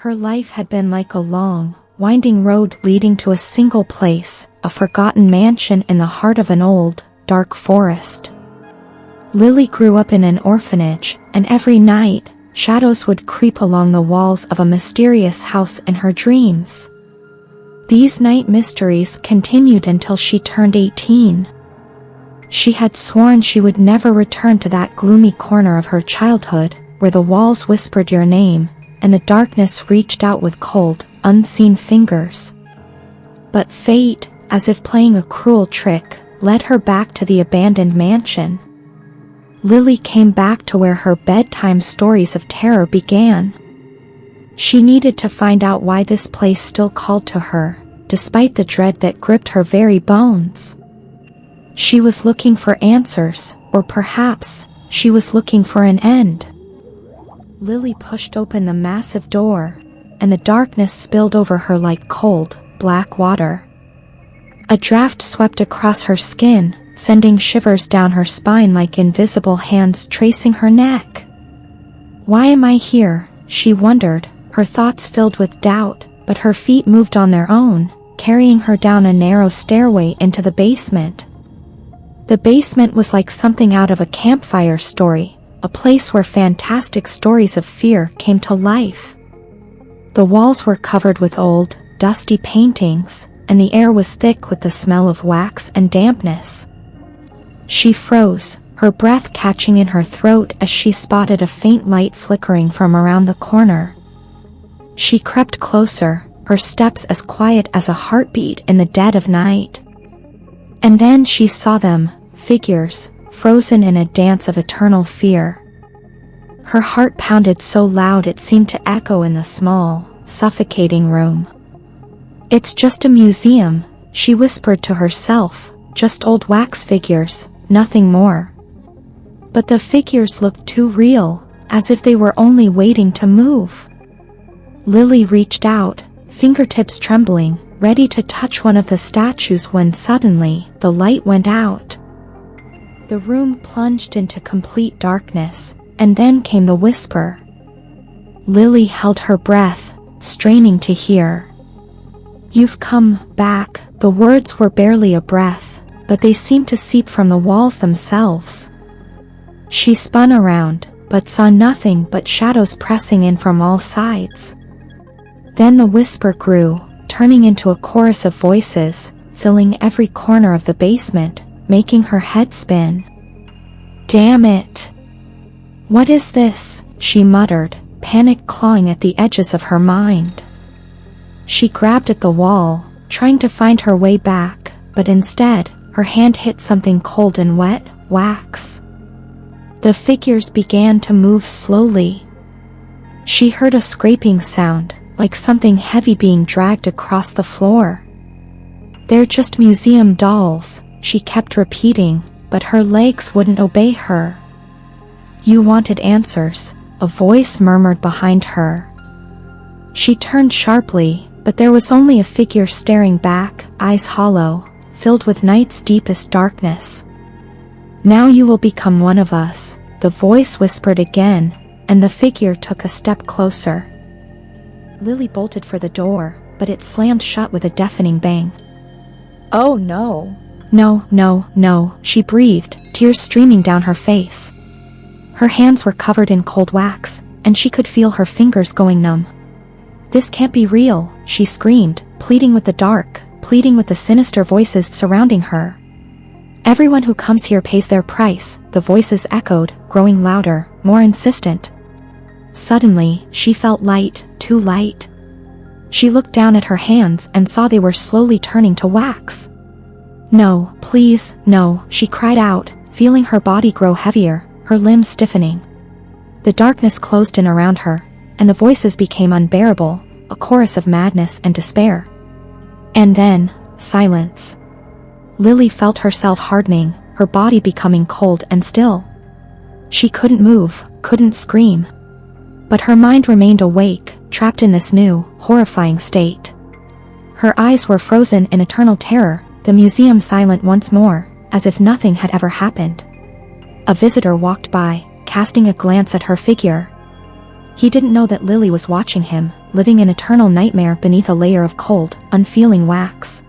Her life had been like a long, winding road leading to a single place, a forgotten mansion in the heart of an old, dark forest. Lily grew up in an orphanage, and every night, shadows would creep along the walls of a mysterious house in her dreams. These night mysteries continued until she turned 18. She had sworn she would never return to that gloomy corner of her childhood, where the walls whispered your name, and the darkness reached out with cold, unseen fingers. But fate, as if playing a cruel trick, led her back to the abandoned mansion. Lily came back to where her bedtime stories of terror began. She needed to find out why this place still called to her, despite the dread that gripped her very bones. She was looking for answers, or perhaps, she was looking for an end. Lily pushed open the massive door, and the darkness spilled over her like cold, black water. A draft swept across her skin, sending shivers down her spine like invisible hands tracing her neck. Why am I here? She wondered, her thoughts filled with doubt, but her feet moved on their own, carrying her down a narrow stairway into the basement. The basement was like something out of a campfire story, a place where fantastic stories of fear came to life. The walls were covered with old, dusty paintings, and the air was thick with the smell of wax and dampness. She froze, her breath catching in her throat as she spotted a faint light flickering from around the corner. She crept closer, her steps as quiet as a heartbeat in the dead of night. And then she saw them, figures, frozen in a dance of eternal fear. Her heart pounded so loud it seemed to echo in the small, suffocating room. "It's just a museum," she whispered to herself, "just old wax figures, nothing more." But the figures looked too real, as if they were only waiting to move. Lily reached out, fingertips trembling, ready to touch one of the statues when suddenly, the light went out. The room plunged into complete darkness, and then came the whisper. Lily held her breath, straining to hear. "You've come back." The words were barely a breath, but they seemed to seep from the walls themselves. She spun around, but saw nothing but shadows pressing in from all sides. Then the whisper grew, turning into a chorus of voices, filling every corner of the basement, making her head spin. "Damn it! What is this?" she muttered, panic clawing at the edges of her mind. She grabbed at the wall, trying to find her way back, but instead, her hand hit something cold and wet, wax. The figures began to move slowly. She heard a scraping sound, like something heavy being dragged across the floor. "They're just museum dolls," she kept repeating, but her legs wouldn't obey her. "You wanted answers," a voice murmured behind her. She turned sharply, but there was only a figure staring back, eyes hollow, filled with night's deepest darkness. "Now you will become one of us," the voice whispered again, and the figure took a step closer. Lily bolted for the door, but it slammed shut with a deafening bang. "Oh no. No, no, no," she breathed, tears streaming down her face. Her hands were covered in cold wax, and she could feel her fingers going numb. "This can't be real," she screamed, pleading with the dark, pleading with the sinister voices surrounding her. "Everyone who comes here pays their price," the voices echoed, growing louder, more insistent. Suddenly, she felt light, too light. She looked down at her hands and saw they were slowly turning to wax. "No, please, no," she cried out, feeling her body grow heavier, her limbs stiffening. The darkness closed in around her, and the voices became unbearable, a chorus of madness and despair. And then, silence. Lily felt herself hardening, her body becoming cold and still. She couldn't move, couldn't scream. But her mind remained awake, trapped in this new, horrifying state. Her eyes were frozen in eternal terror, the museum silent once more, as if nothing had ever happened. A visitor walked by, casting a glance at her figure. He didn't know that Lily was watching him, living in eternal nightmare beneath a layer of cold, unfeeling wax.